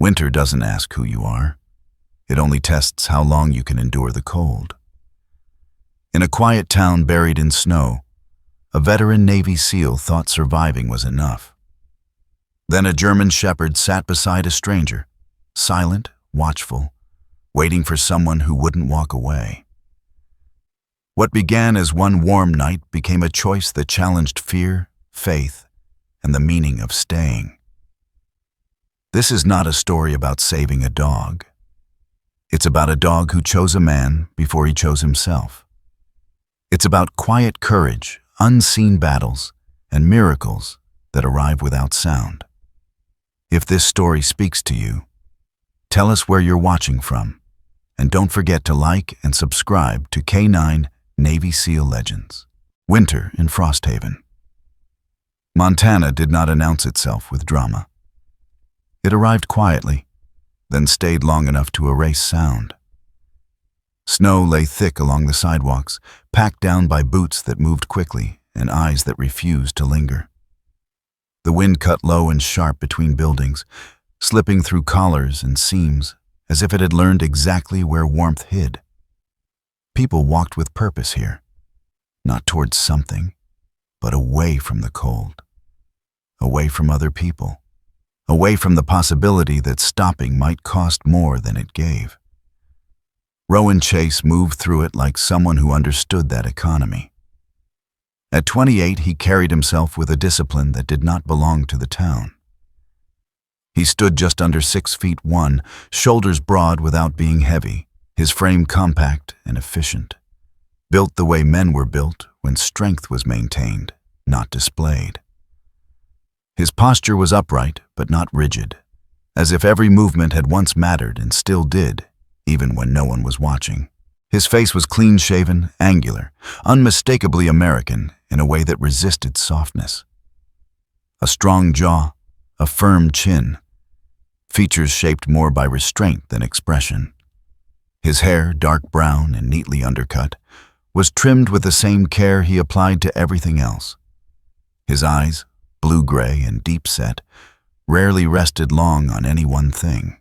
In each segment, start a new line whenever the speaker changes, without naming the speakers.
Winter doesn't ask who you are. It only tests how long you can endure the cold. In a quiet town buried in snow, a veteran Navy SEAL thought surviving was enough. Then a German shepherd sat beside a stranger, silent, watchful, waiting for someone who wouldn't walk away. What began as one warm night became a choice that challenged fear, faith, and the meaning of staying. This is not a story about saving a dog. It's about a dog who chose a man before he chose himself. It's about quiet courage, unseen battles, and miracles that arrive without sound. If this story speaks to you, tell us where you're watching from, and don't forget to like and subscribe to K9 Navy SEAL Legends. Winter in Frosthaven. Montana did not announce itself with drama. It arrived quietly, then stayed long enough to erase sound. Snow lay thick along the sidewalks, packed down by boots that moved quickly and eyes that refused to linger. The wind cut low and sharp between buildings, slipping through collars and seams as if it had learned exactly where warmth hid. People walked with purpose here, not towards something, but away from the cold, away from other people, away from the possibility that stopping might cost more than it gave. Rowan Chase moved through it like someone who understood that economy. At 28, he carried himself with a discipline that did not belong to the town. He stood just under 6'1", shoulders broad without being heavy, his frame compact and efficient, built the way men were built when strength was maintained, not displayed. His posture was upright but not rigid, as if every movement had once mattered and still did, even when no one was watching. His face was clean-shaven, angular, unmistakably American in a way that resisted softness. A strong jaw, a firm chin, features shaped more by restraint than expression. His hair, dark brown and neatly undercut, was trimmed with the same care he applied to everything else. His eyes, blue-gray and deep-set, rarely rested long on any one thing.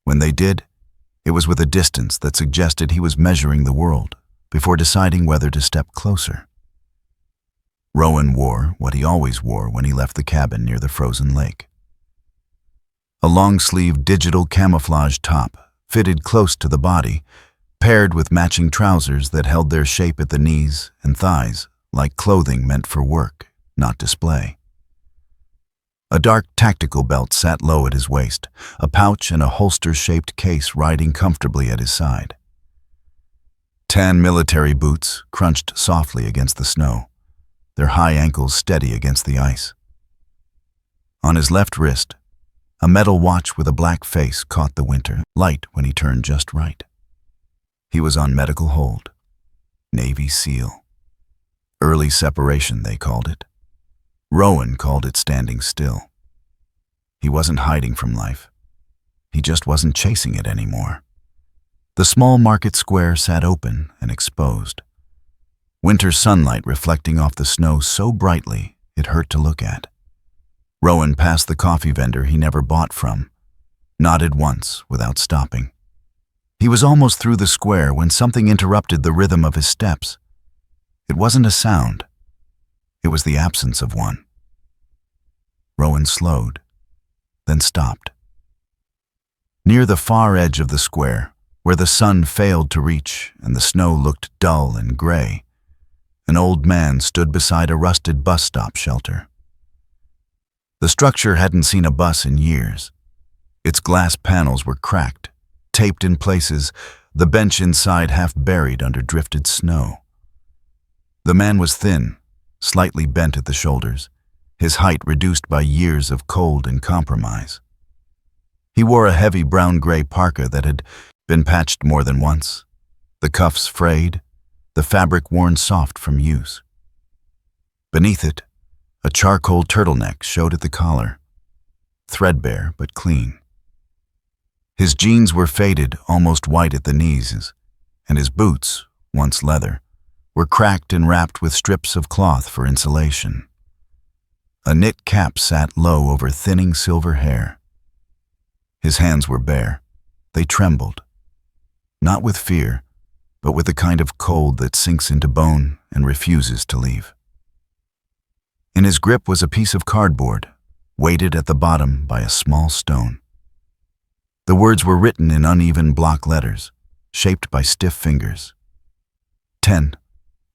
When they did, it was with a distance that suggested he was measuring the world before deciding whether to step closer. Rowan wore what he always wore when he left the cabin near the frozen lake. A long-sleeved digital camouflage top fitted close to the body, paired with matching trousers that held their shape at the knees and thighs like clothing meant for work, not display. A dark tactical belt sat low at his waist, a pouch and a holster-shaped case riding comfortably at his side. Tan military boots crunched softly against the snow, their high ankles steady against the ice. On his left wrist, a metal watch with a black face caught the winter light when he turned just right. He was on medical hold. Navy SEAL. Early separation, they called it. Rowan called it standing still. He wasn't hiding from life. He just wasn't chasing it anymore. The small market square sat open and exposed. Winter sunlight reflecting off the snow so brightly it hurt to look at. Rowan passed the coffee vendor he never bought from, nodded once without stopping. He was almost through the square when something interrupted the rhythm of his steps. It wasn't a sound. It was the absence of one. Rowan slowed, then stopped. Near the far edge of the square, where the sun failed to reach and the snow looked dull and gray, an old man stood beside a rusted bus stop shelter. The structure hadn't seen a bus in years. Its glass panels were cracked, taped in places, the bench inside half buried under drifted snow. The man was thin, slightly bent at the shoulders, his height reduced by years of cold and compromise. He wore a heavy brown-gray parka that had been patched more than once, the cuffs frayed, the fabric worn soft from use. Beneath it, a charcoal turtleneck showed at the collar, threadbare but clean. His jeans were faded, almost white at the knees, and his boots, once leather, were cracked and wrapped with strips of cloth for insulation. A knit cap sat low over thinning silver hair. His hands were bare. They trembled. Not with fear, but with the kind of cold that sinks into bone and refuses to leave. In his grip was a piece of cardboard, weighted at the bottom by a small stone. The words were written in uneven block letters, shaped by stiff fingers. 10.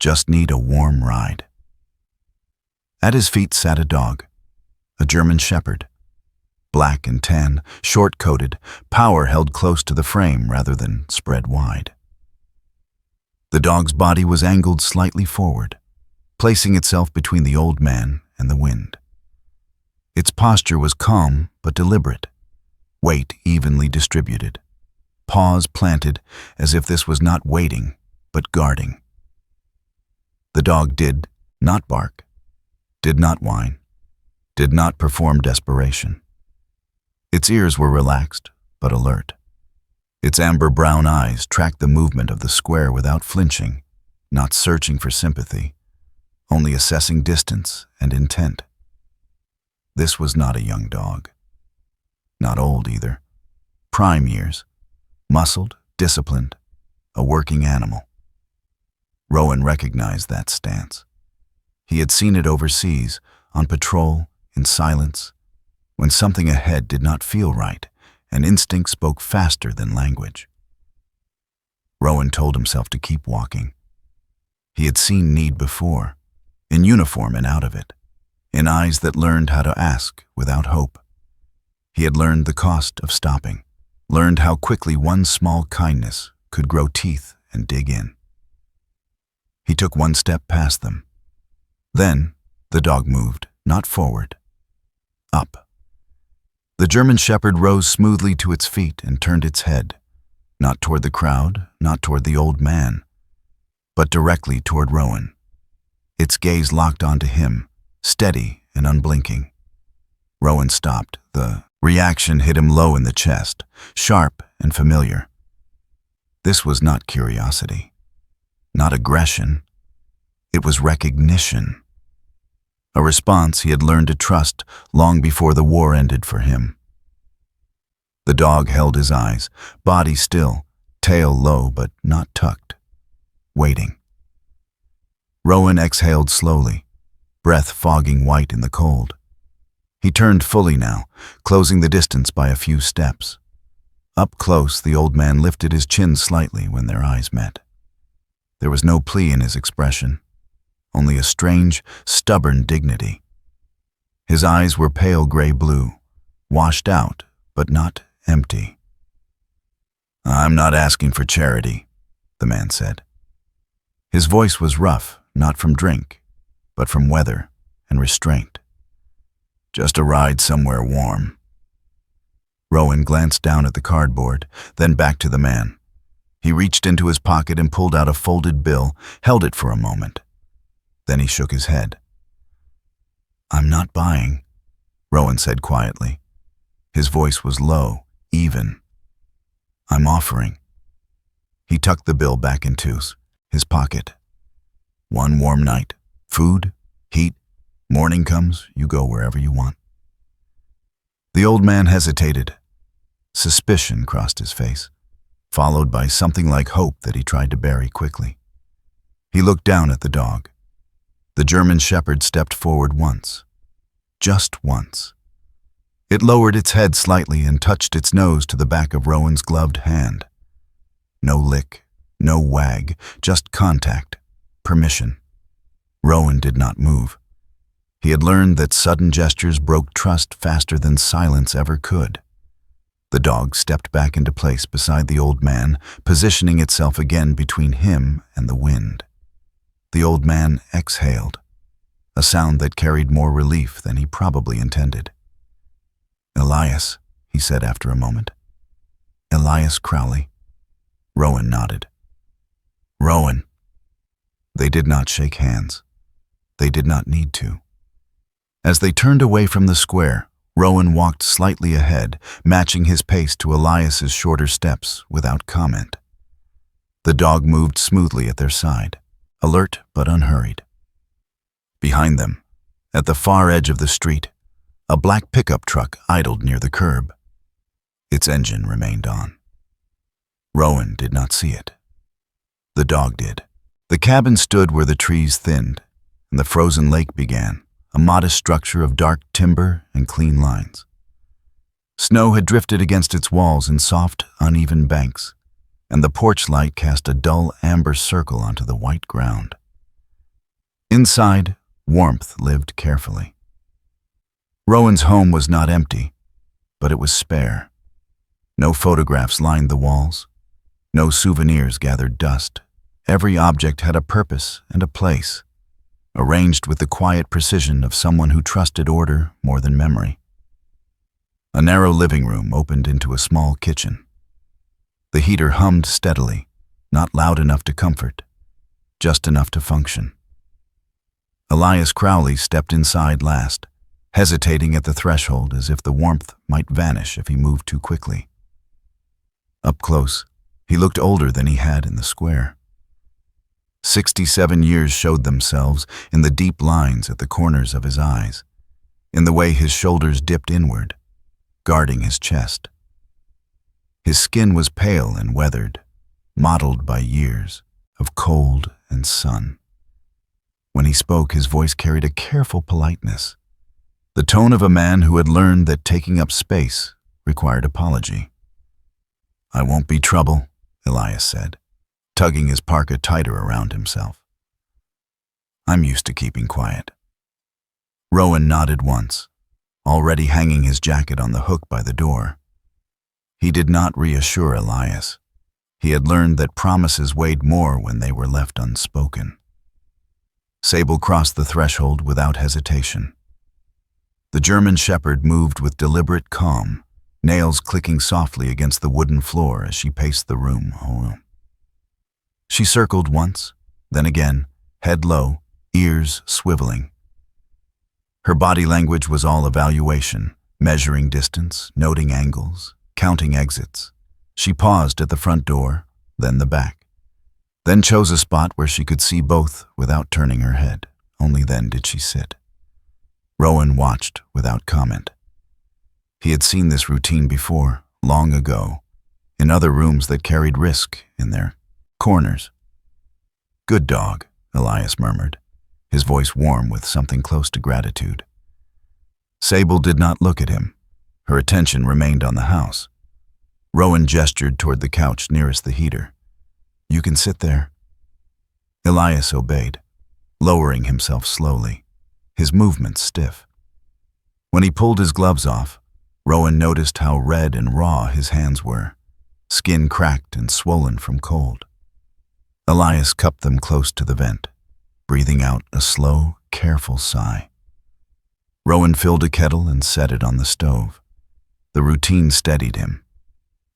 Just need a warm ride. At his feet sat a dog, a German shepherd. Black and tan, short-coated, power held close to the frame rather than spread wide. The dog's body was angled slightly forward, placing itself between the old man and the wind. Its posture was calm but deliberate, weight evenly distributed, paws planted as if this was not waiting but guarding. The dog did not bark, did not whine, did not perform desperation. Its ears were relaxed but alert. Its amber-brown eyes tracked the movement of the square without flinching, not searching for sympathy, only assessing distance and intent. This was not a young dog. Not old either. Prime years. Muscled, disciplined, a working animal. Rowan recognized that stance. He had seen it overseas, on patrol, in silence, when something ahead did not feel right, and instinct spoke faster than language. Rowan told himself to keep walking. He had seen need before, in uniform and out of it, in eyes that learned how to ask without hope. He had learned the cost of stopping, learned how quickly one small kindness could grow teeth and dig in. He took one step past them. Then the dog moved, not forward, up. The German shepherd rose smoothly to its feet and turned its head, not toward the crowd, not toward the old man, but directly toward Rowan. Its gaze locked onto him, steady and unblinking. Rowan stopped. The reaction hit him low in the chest, sharp and familiar. This was not curiosity, not aggression. It was recognition. A response he had learned to trust long before the war ended for him. The dog held his eyes, body still, tail low but not tucked, waiting. Rowan exhaled slowly, breath fogging white in the cold. He turned fully now, closing the distance by a few steps. Up close, the old man lifted his chin slightly when their eyes met. There was no plea in his expression, only a strange, stubborn dignity. His eyes were pale gray blue, washed out, but not empty. "I'm not asking for charity," the man said. His voice was rough, not from drink, but from weather and restraint. "Just a ride somewhere warm." Rowan glanced down at the cardboard, then back to the man. He reached into his pocket and pulled out a folded bill, held it for a moment. Then he shook his head. "I'm not buying," Rowan said quietly. His voice was low, even. "I'm offering." He tucked the bill back into his pocket. "One warm night. Food, heat. Morning comes, you go wherever you want." The old man hesitated. Suspicion crossed his face, followed by something like hope that he tried to bury quickly. He looked down at the dog. The German shepherd stepped forward once. Just once. It lowered its head slightly and touched its nose to the back of Rowan's gloved hand. No lick, no wag, just contact, permission. Rowan did not move. He had learned that sudden gestures broke trust faster than silence ever could. The dog stepped back into place beside the old man, positioning itself again between him and the wind. The old man exhaled, a sound that carried more relief than he probably intended. "Elias," he said after a moment. "Elias Crowley." Rowan nodded. "Rowan." They did not shake hands. They did not need to. As they turned away from the square, Rowan walked slightly ahead, matching his pace to Elias's shorter steps without comment. The dog moved smoothly at their side, alert but unhurried. Behind them, at the far edge of the street, a black pickup truck idled near the curb. Its Its engine remained on. Rowan did not see it. The dog did. The cabin stood where the trees thinned, and the frozen lake began, a modest structure of dark timber and clean lines. Snow had drifted against its walls in soft, uneven banks, and the porch light cast a dull amber circle onto the white ground. Inside, warmth lived carefully. Rowan's home was not empty, but it was spare. No photographs lined the walls. No souvenirs gathered dust. Every object had a purpose and a place, arranged with the quiet precision of someone who trusted order more than memory. A narrow living room opened into a small kitchen. The heater hummed steadily, not loud enough to comfort, just enough to function. Elias Crowley stepped inside last, hesitating at the threshold as if the warmth might vanish if he moved too quickly. Up close, he looked older than he had in the square. 67 years showed themselves in the deep lines at the corners of his eyes, in the way his shoulders dipped inward, guarding his chest. His skin was pale and weathered, mottled by years of cold and sun. When he spoke, his voice carried a careful politeness, the tone of a man who had learned that taking up space required apology. "I won't be trouble," Elias said, tugging his parka tighter around himself. "I'm used to keeping quiet." Rowan nodded once, already hanging his jacket on the hook by the door. He did not reassure Elias. He had learned that promises weighed more when they were left unspoken. Sable crossed the threshold without hesitation. The German shepherd moved with deliberate calm, nails clicking softly against the wooden floor as she paced the room. She circled once, then again, head low, ears swiveling. Her body language was all evaluation, measuring distance, noting angles, counting exits. She paused at the front door, then the back, then chose a spot where she could see both without turning her head. Only then did she sit. Rowan watched without comment. He had seen this routine before, long ago, in other rooms that carried risk in their corners. "Good dog," Elias murmured, his voice warm with something close to gratitude. Sable did not look at him. Her attention remained on the house. Rowan gestured toward the couch nearest the heater. "You can sit there." Elias obeyed, lowering himself slowly, his movements stiff. When he pulled his gloves off, Rowan noticed how red and raw his hands were, skin cracked and swollen from cold. Elias cupped them close to the vent, breathing out a slow, careful sigh. Rowan filled a kettle and set it on the stove. The routine steadied him.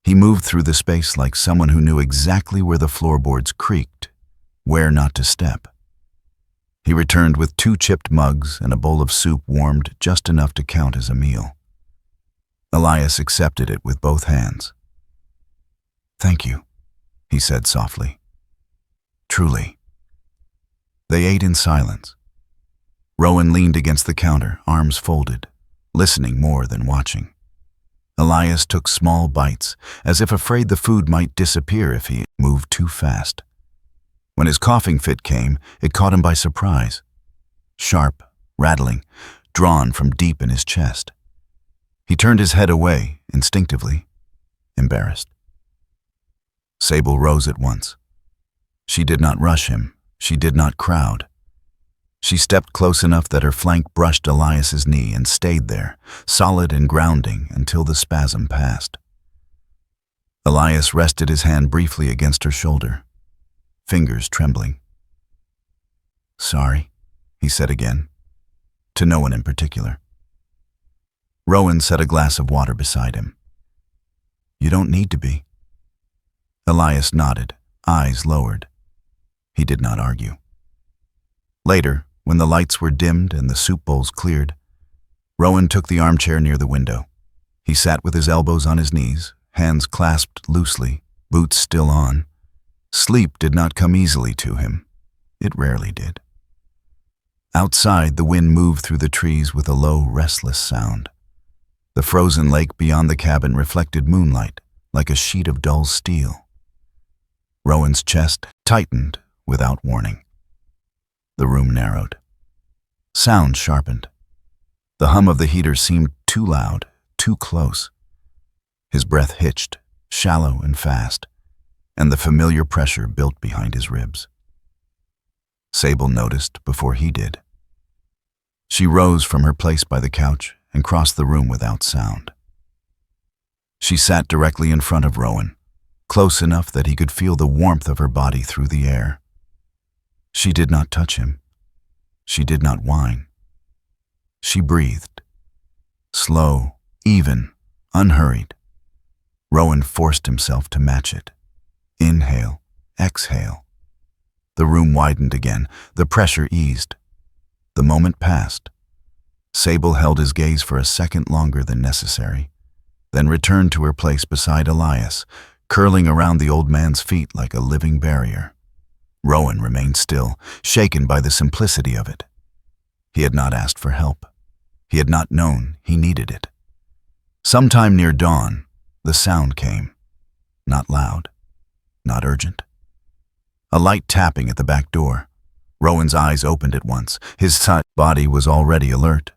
He moved through the space like someone who knew exactly where the floorboards creaked, where not to step. He returned with 2 chipped mugs and a bowl of soup warmed just enough to count as a meal. Elias accepted it with both hands. "Thank you," he said softly. "Truly." They ate in silence. Rowan leaned against the counter, arms folded, listening more than watching. Elias took small bites, as if afraid the food might disappear if he moved too fast. When his coughing fit came, it caught him by surprise. Sharp, rattling, drawn from deep in his chest. He turned his head away, instinctively, embarrassed. Sable rose at once. She did not rush him. She did not crowd. She stepped close enough that her flank brushed Elias's knee and stayed there, solid and grounding, until the spasm passed. Elias rested his hand briefly against her shoulder, fingers trembling. "Sorry," he said again, to no one in particular. Rowan set a glass of water beside him. "You don't need to be." Elias nodded, eyes lowered. He did not argue. Later, when the lights were dimmed and the soup bowls cleared, Rowan took the armchair near the window. He sat with his elbows on his knees, hands clasped loosely, boots still on. Sleep did not come easily to him. It rarely did. Outside, the wind moved through the trees with a low, restless sound. The frozen lake beyond the cabin reflected moonlight like a sheet of dull steel. Rowan's chest tightened without warning. The room narrowed. Sound sharpened. The hum of the heater seemed too loud, too close. His breath hitched, shallow and fast, and the familiar pressure built behind his ribs. Sable noticed before he did. She rose from her place by the couch and crossed the room without sound. She sat directly in front of Rowan, close enough that he could feel the warmth of her body through the air. She did not touch him. She did not whine. She breathed. Slow, even, unhurried. Rowan forced himself to match it. Inhale, exhale. The room widened again. The pressure eased. The moment passed. Sable held his gaze for a second longer than necessary, then returned to her place beside Elias, curling around the old man's feet like a living barrier. Rowan remained still, shaken by the simplicity of it. He had not asked for help. He had not known he needed it. Sometime near dawn, the sound came. Not loud, not urgent. A light tapping at the back door. Rowan's eyes opened at once. His body was already alert.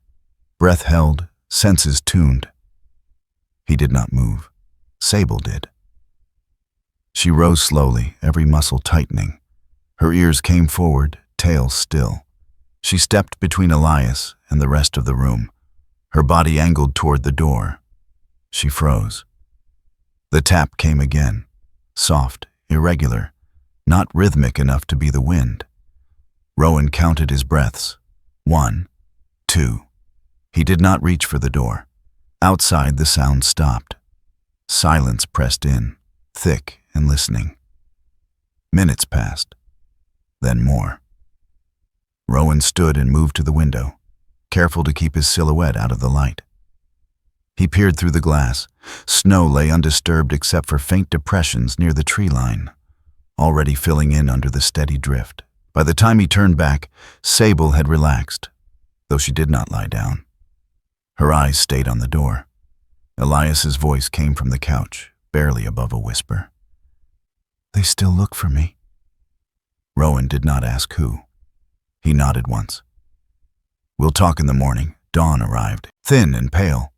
Breath held, senses tuned. He did not move. Sable did. She rose slowly, every muscle tightening. Her ears came forward, tail still. She stepped between Elias and the rest of the room, her body angled toward the door. She froze. The tap came again, soft, irregular, not rhythmic enough to be the wind. Rowan counted his breaths. 1, 2. He did not reach for the door. Outside, the sound stopped. Silence pressed in, thick and listening. Minutes passed, then more. Rowan stood and moved to the window, careful to keep his silhouette out of the light. He peered through the glass. Snow lay undisturbed except for faint depressions near the tree line, already filling in under the steady drift. By the time he turned back, Sable had relaxed, though she did not lie down. Her eyes stayed on the door. Elias's voice came from the couch, barely above a whisper. "They still look for me." Rowan did not ask who. He nodded once. "We'll talk in the morning." Dawn arrived, thin and pale.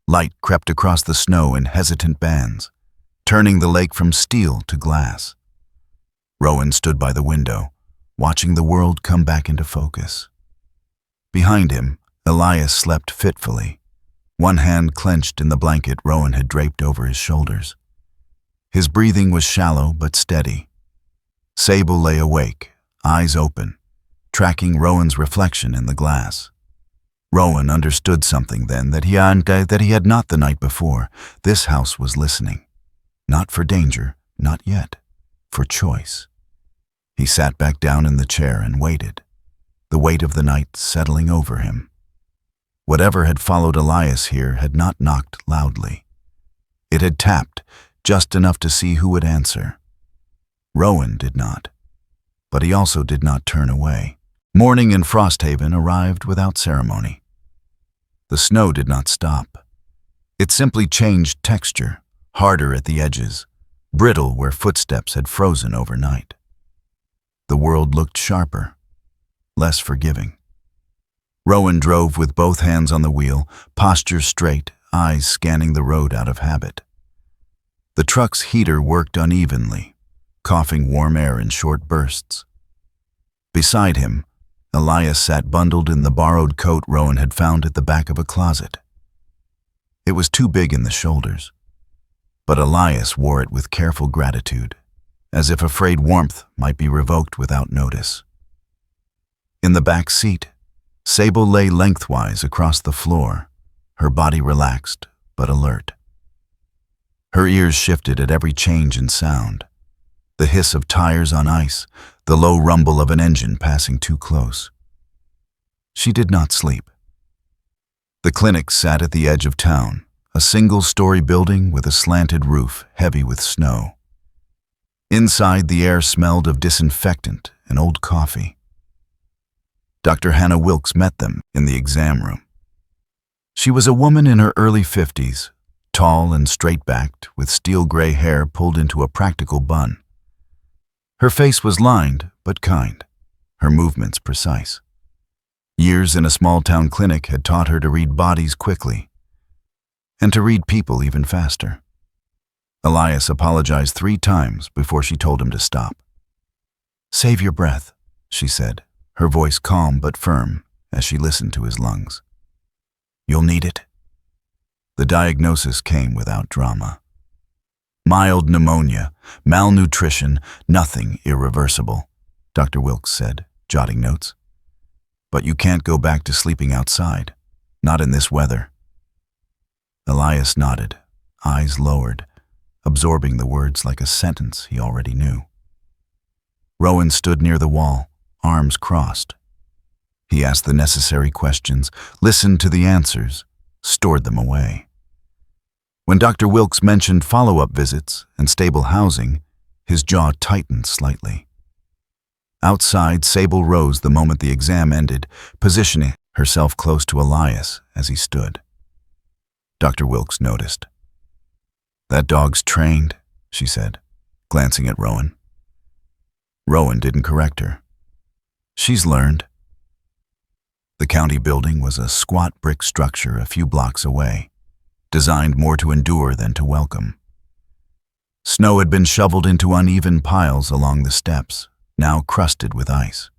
Light crept across the snow in hesitant bands, turning the lake from steel to glass. Rowan stood by the window, watching the world come back into focus. Behind him, Elias slept fitfully, one hand clenched in the blanket Rowan had draped over his shoulders. His breathing was shallow but steady. Sable lay awake, eyes open, tracking Rowan's reflection in the glass. Rowan understood something then that he had not the night before. This house was listening. Not for danger, not yet. For choice. He sat back down in the chair and waited, the weight of the night settling over him. Whatever had followed Elias here had not knocked loudly. It had tapped, just enough to see who would answer. Rowan did not, but he also did not turn away. Morning in Frosthaven arrived without ceremony. The snow did not stop. It simply changed texture, harder at the edges, brittle where footsteps had frozen overnight. The world looked sharper, less forgiving. Rowan drove with both hands on the wheel, posture straight, eyes scanning the road out of habit. The truck's heater worked unevenly, coughing warm air in short bursts. Beside him, Elias sat bundled in the borrowed coat Rowan had found at the back of a closet. It was too big in the shoulders, but Elias wore it with careful gratitude, as if afraid warmth might be revoked without notice. In the back seat, Sable lay lengthwise across the floor, her body relaxed but alert. Her ears shifted at every change in sound, the hiss of tires on ice, the low rumble of an engine passing too close. She did not sleep. The clinic sat at the edge of town, a single-story building with a slanted roof heavy with snow. Inside, the air smelled of disinfectant and old coffee. Dr. Hannah Wilkes met them in the exam room. She was a woman in her early 50s, tall and straight-backed, with steel-gray hair pulled into a practical bun. Her face was lined, but kind, her movements precise. Years in a small-town clinic had taught her to read bodies quickly, and to read people even faster. Elias apologized 3 times before she told him to stop. "Save your breath," she said, her voice calm but firm as she listened to his lungs. "You'll need it." The diagnosis came without drama. Mild pneumonia, malnutrition, nothing irreversible, Dr. Wilkes said, jotting notes. "But you can't go back to sleeping outside, not in this weather." Elias nodded, eyes lowered, absorbing the words like a sentence he already knew. Rowan stood near the wall, arms crossed. He asked the necessary questions, listened to the answers, stored them away. When Dr. Wilkes mentioned follow-up visits and stable housing, his jaw tightened slightly. Outside, Sable rose the moment the exam ended, positioning herself close to Elias as he stood. Dr. Wilkes noticed. "That dog's trained," she said, glancing at Rowan. Rowan didn't correct her. "She's learned." The county building was a squat brick structure a few blocks away, designed more to endure than to welcome. Snow had been shoveled into uneven piles along the steps, now crusted with ice.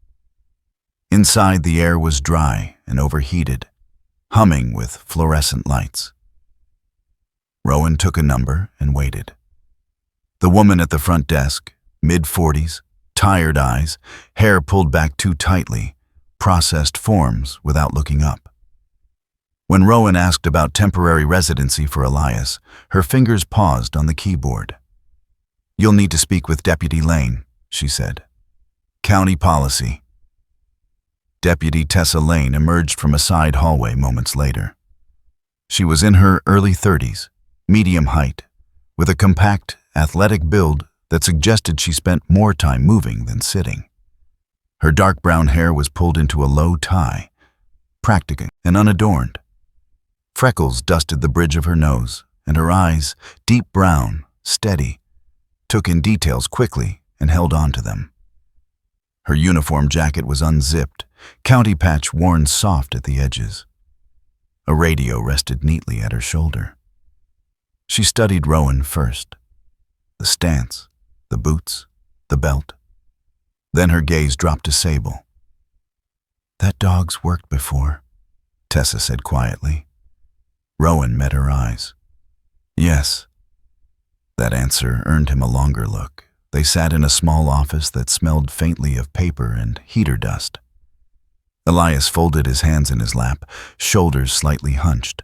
Inside, the air was dry and overheated, humming with fluorescent lights. Rowan took a number and waited. The woman at the front desk, mid-40s, tired eyes, hair pulled back too tightly, processed forms without looking up. When Rowan asked about temporary residency for Elias, her fingers paused on the keyboard. "You'll need to speak with Deputy Lane," she said. "County policy." Deputy Tessa Lane emerged from a side hallway moments later. She was in her early 30s, medium height, with a compact, athletic build that suggested she spent more time moving than sitting. Her dark brown hair was pulled into a low tie, practical and unadorned. Freckles dusted the bridge of her nose, and her eyes, deep brown, steady, took in details quickly and held on to them. Her uniform jacket was unzipped, county patch worn soft at the edges. A radio rested neatly at her shoulder. She studied Rowan first. The stance, the boots, the belt. Then her gaze dropped to Sable. "That dog's worked before," Tessa said quietly. Rowan met her eyes. "Yes." That answer earned him a longer look. They sat in a small office that smelled faintly of paper and heater dust. Elias folded his hands in his lap, shoulders slightly hunched.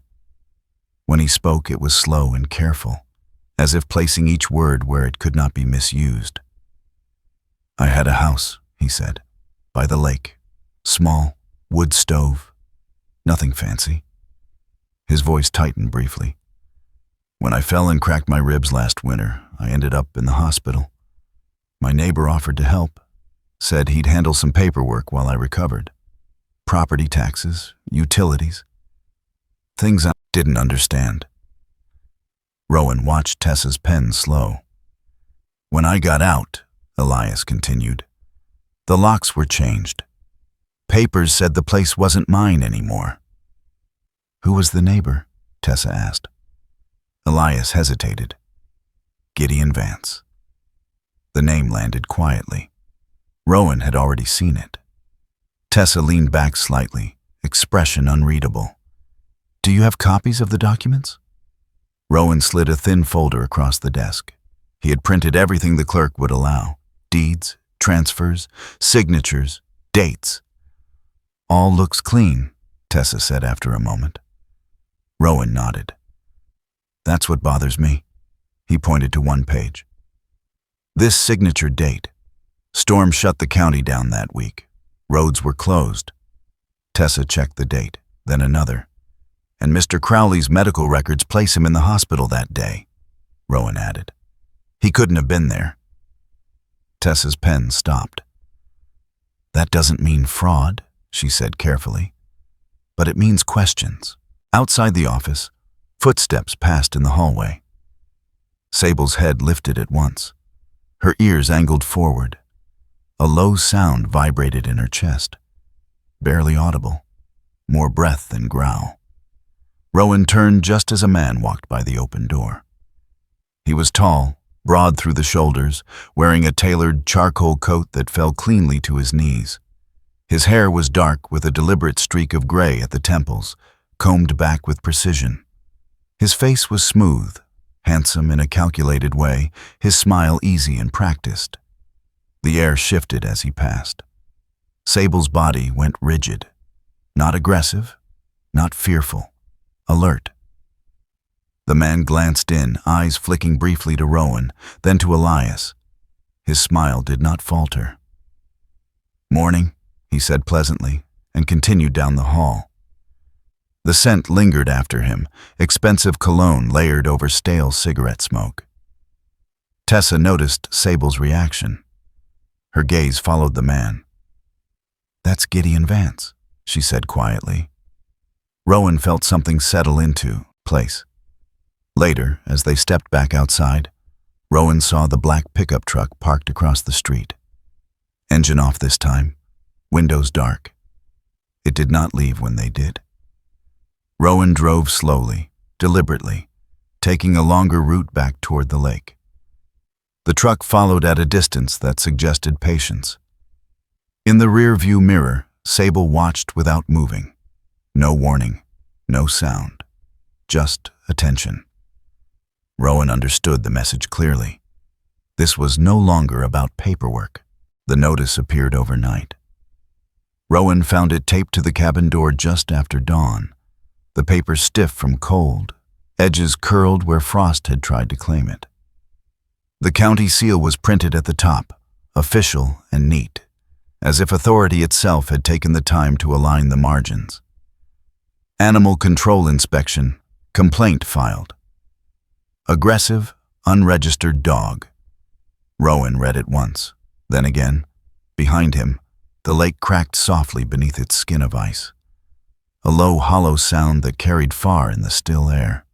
When he spoke, it was slow and careful, as if placing each word where it could not be misused. "I had a house," he said, "by the lake. Small, wood stove. Nothing fancy." His voice tightened briefly. "When I fell and cracked my ribs last winter, I ended up in the hospital. My neighbor offered to help, said he'd handle some paperwork while I recovered. Property taxes, utilities. Things I didn't understand." Rowan watched Tessa's pen slow. "When I got out," Elias continued, "the locks were changed. Papers said the place wasn't mine anymore." "Who was the neighbor?" Tessa asked. Elias hesitated. "Gideon Vance." The name landed quietly. Rowan had already seen it. Tessa leaned back slightly, expression unreadable. "Do you have copies of the documents?" Rowan slid a thin folder across the desk. He had printed everything the clerk would allow. Deeds, transfers, signatures, dates. "All looks clean," Tessa said after a moment. Rowan nodded. "That's what bothers me." He pointed to one page. "This signature date. Storm shut the county down that week. Roads were closed." Tessa checked the date, then another. "And Mr. Crowley's medical records place him in the hospital that day," Rowan added. "He couldn't have been there." Tessa's pen stopped. "That doesn't mean fraud," she said carefully, "but it means questions. Outside the office, footsteps passed in the hallway. Sable's head lifted at once. Her ears angled forward. A low sound vibrated in her chest, barely audible, more breath than growl. Rowan turned just as a man walked by the open door. He was tall, broad through the shoulders, wearing a tailored charcoal coat that fell cleanly to his knees. His hair was dark with a deliberate streak of gray at the temples, combed back with precision. His face was smooth, handsome in a calculated way, his smile easy and practiced. The air shifted as he passed. Sable's body went rigid, not aggressive, not fearful, alert. The man glanced in, eyes flicking briefly to Rowan, then to Elias. His smile did not falter. "Morning," he said pleasantly, and continued down the hall. The scent lingered after him, expensive cologne layered over stale cigarette smoke. Tessa noticed Sable's reaction. Her gaze followed the man. "That's Gideon Vance," she said quietly. Rowan felt something settle into place. Later, as they stepped back outside, Rowan saw the black pickup truck parked across the street. Engine off this time, windows dark. It did not leave when they did. Rowan drove slowly, deliberately, taking a longer route back toward the lake. The truck followed at a distance that suggested patience. In the rear-view mirror, Sable watched without moving. No warning, no sound, just attention. Rowan understood the message clearly. This was no longer about paperwork. The notice appeared overnight. Rowan found it taped to the cabin door just after dawn, the paper stiff from cold, edges curled where frost had tried to claim it. The county seal was printed at the top, official and neat, as if authority itself had taken the time to align the margins. Animal control inspection, complaint filed. Aggressive, unregistered dog. Rowan read it once, then again. Behind him, the lake cracked softly beneath its skin of ice. A low, hollow sound that carried far in the still air.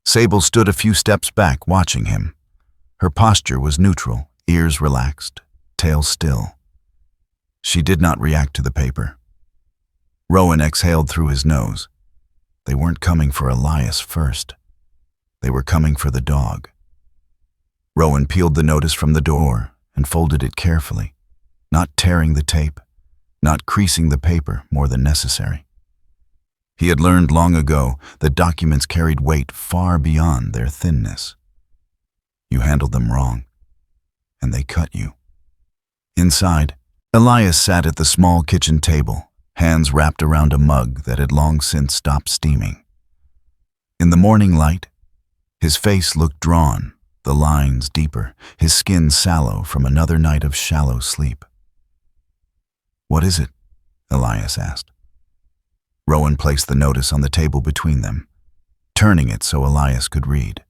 Sable stood a few steps back, watching him. Her posture was neutral, ears relaxed, tail still. She did not react to the paper. Rowan exhaled through his nose. They weren't coming for Elias first. They were coming for the dog. Rowan peeled the notice from the door and folded it carefully, not tearing the tape, not creasing the paper more than necessary. He had learned long ago that documents carried weight far beyond their thinness. You handled them wrong, and they cut you. Inside, Elias sat at the small kitchen table, hands wrapped around a mug that had long since stopped steaming. In the morning light, his face looked drawn, the lines deeper, his skin sallow from another night of shallow sleep. "What is it?" Elias asked. Rowan placed the notice on the table between them, turning it so Elias could read.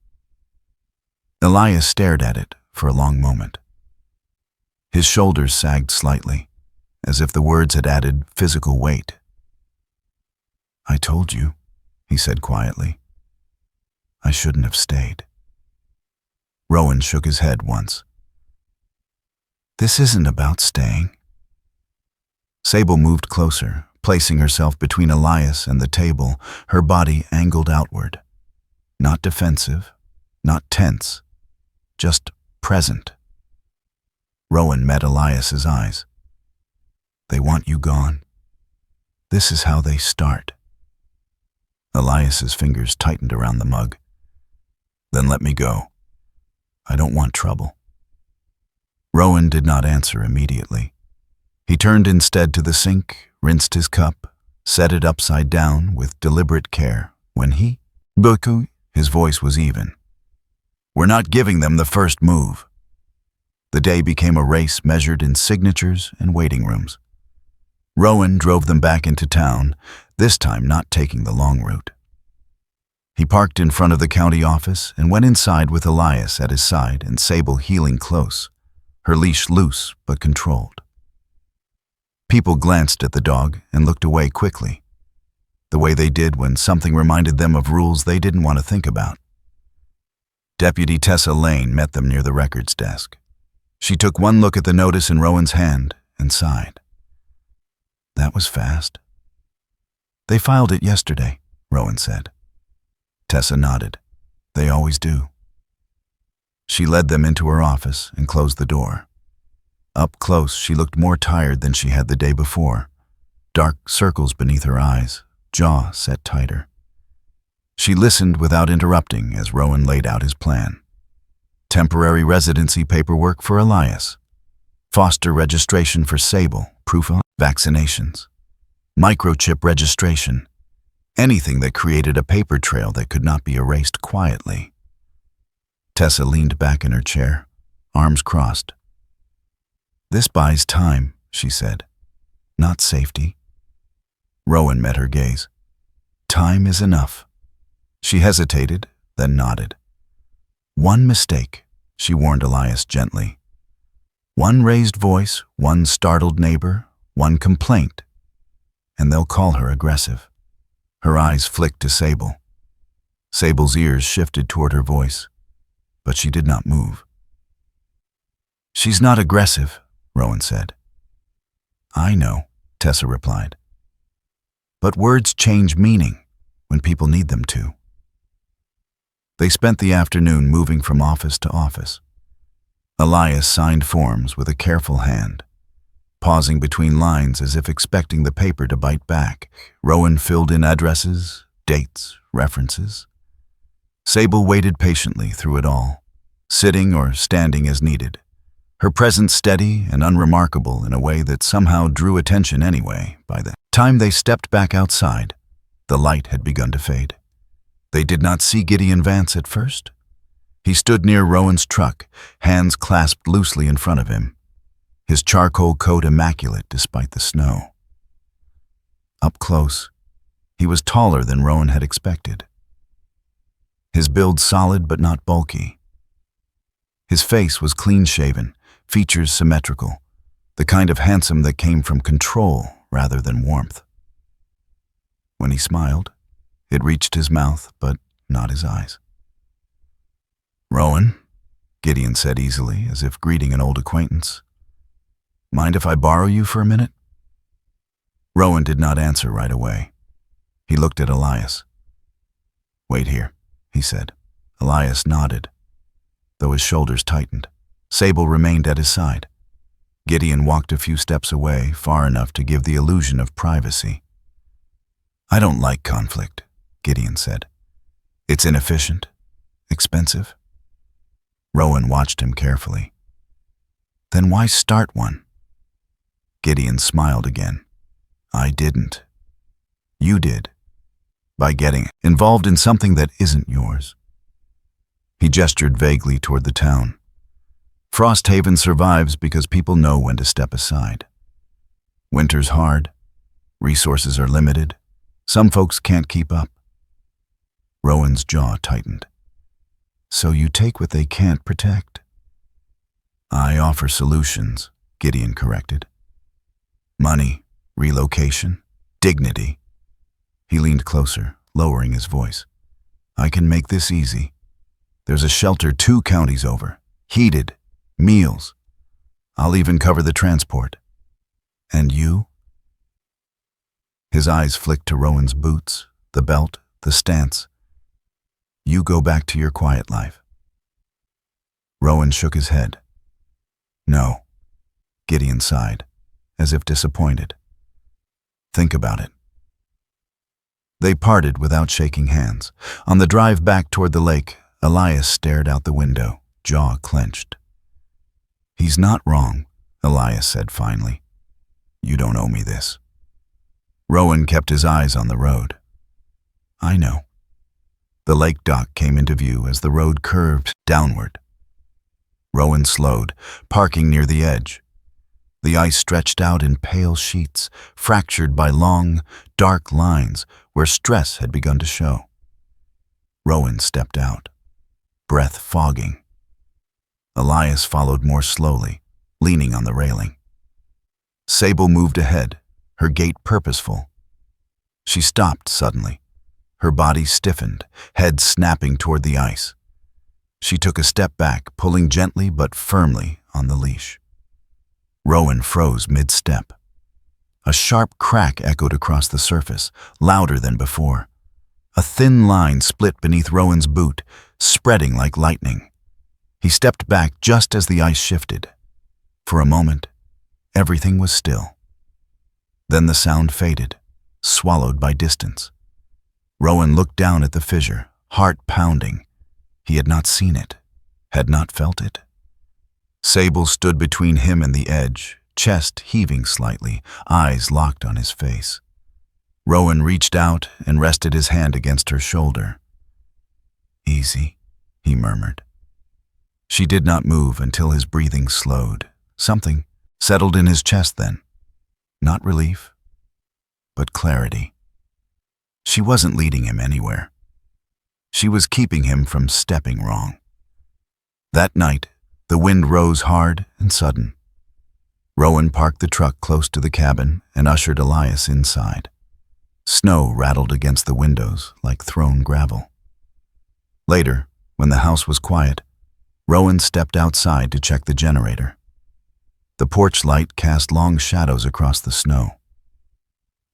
Elias stared at it for a long moment. His shoulders sagged slightly, as if the words had added physical weight. "I told you," he said quietly. "I shouldn't have stayed." Rowan shook his head once. "This isn't about staying." Sable moved closer, placing herself between Elias and the table, her body angled outward. Not defensive, not tense, just present. Rowan met Elias's eyes. "They want you gone. This is how they start." Elias's fingers tightened around the mug. "Then let me go. I don't want trouble." Rowan did not answer immediately. He turned instead to the sink, rinsed his cup, set it upside down with deliberate care. When he, "Beaucoup," his voice was even. "We're not giving them the first move." The day became a race measured in signatures and waiting rooms. Rowan drove them back into town, this time not taking the long route. He parked in front of the county office and went inside with Elias at his side and Sable heeling close, her leash loose but controlled. People glanced at the dog and looked away quickly. the way they did when something reminded them of rules they didn't want to think about. Deputy Tessa Lane met them near the records desk. She took one look at the notice in Rowan's hand and sighed. That was fast. They filed it yesterday, Rowan said. Tessa nodded. They always do. She led them into her office and closed the door. Up close, she looked more tired than she had the day before. Dark circles beneath her eyes, jaw set tighter. She listened without interrupting as Rowan laid out his plan. Temporary residency paperwork for Elias. Foster registration for Sable, proof of vaccinations. Microchip registration. Anything that created a paper trail that could not be erased quietly. Tessa leaned back in her chair, arms crossed. This buys time, she said, not safety. Rowan met her gaze. Time is enough. She hesitated, then nodded. One mistake, she warned Elias gently. One raised voice, one startled neighbor, one complaint, and they'll call her aggressive. Her eyes flicked to Sable. Sable's ears shifted toward her voice, but she did not move. She's not aggressive, Rowan said. I know, Tessa replied. But words change meaning when people need them to. They spent the afternoon moving from office to office. Elias signed forms with a careful hand. Pausing between lines as if expecting the paper to bite back, Rowan filled in addresses, dates, references. Sable waited patiently through it all, sitting or standing as needed, her presence steady and unremarkable in a way that somehow drew attention anyway. By the time they stepped back outside, the light had begun to fade. They did not see Gideon Vance at first. He stood near Rowan's truck, hands clasped loosely in front of him, his charcoal coat immaculate despite the snow. Up close, he was taller than Rowan had expected. His build solid but not bulky. His face was clean-shaven, features symmetrical, the kind of handsome that came from control rather than warmth. When he smiled, it reached his mouth, but not his eyes. Rowan, Gideon said easily, as if greeting an old acquaintance. Mind if I borrow you for a minute? Rowan did not answer right away. He looked at Elias. Wait here, he said. Elias nodded, though his shoulders tightened. Sable remained at his side. Gideon walked a few steps away, far enough to give the illusion of privacy. I don't like conflict, Gideon said. It's inefficient, expensive. Rowan watched him carefully. Then why start one? Gideon smiled again. I didn't. You did. By getting involved in something that isn't yours. He gestured vaguely toward the town. Frosthaven survives because people know when to step aside. Winter's hard. Resources are limited. Some folks can't keep up. Rowan's jaw tightened. So you take what they can't protect. I offer solutions, Gideon corrected. Money, relocation, dignity. He leaned closer, lowering his voice. I can make this easy. There's a shelter 2 counties over. Heated. Meals. I'll even cover the transport. And you? His eyes flicked to Rowan's boots, the belt, the stance. You go back to your quiet life. Rowan shook his head. No. Gideon sighed, as if disappointed. Think about it. They parted without shaking hands. On the drive back toward the lake, Elias stared out the window, jaw clenched. He's not wrong, Elias said finally. You don't owe me this. Rowan kept his eyes on the road. I know. The lake dock came into view as the road curved downward. Rowan slowed, parking near the edge. The ice stretched out in pale sheets, fractured by long, dark lines where stress had begun to show. Rowan stepped out, breath fogging. Elias followed more slowly, leaning on the railing. Sable moved ahead, her gait purposeful. She stopped suddenly. Her body stiffened, head snapping toward the ice. She took a step back, pulling gently but firmly on the leash. Rowan froze mid-step. A sharp crack echoed across the surface, louder than before. A thin line split beneath Rowan's boot, spreading like lightning. He stepped back just as the ice shifted. For a moment, everything was still. Then the sound faded, swallowed by distance. Rowan looked down at the fissure, heart pounding. He had not seen it, had not felt it. Sable stood between him and the edge, chest heaving slightly, eyes locked on his face. Rowan reached out and rested his hand against her shoulder. "Easy," he murmured. She did not move until his breathing slowed. Something settled in his chest then. Not relief, but clarity. She wasn't leading him anywhere. She was keeping him from stepping wrong. That night, the wind rose hard and sudden. Rowan parked the truck close to the cabin and ushered Elias inside. Snow rattled against the windows like thrown gravel. Later, when the house was quiet, Rowan stepped outside to check the generator. The porch light cast long shadows across the snow.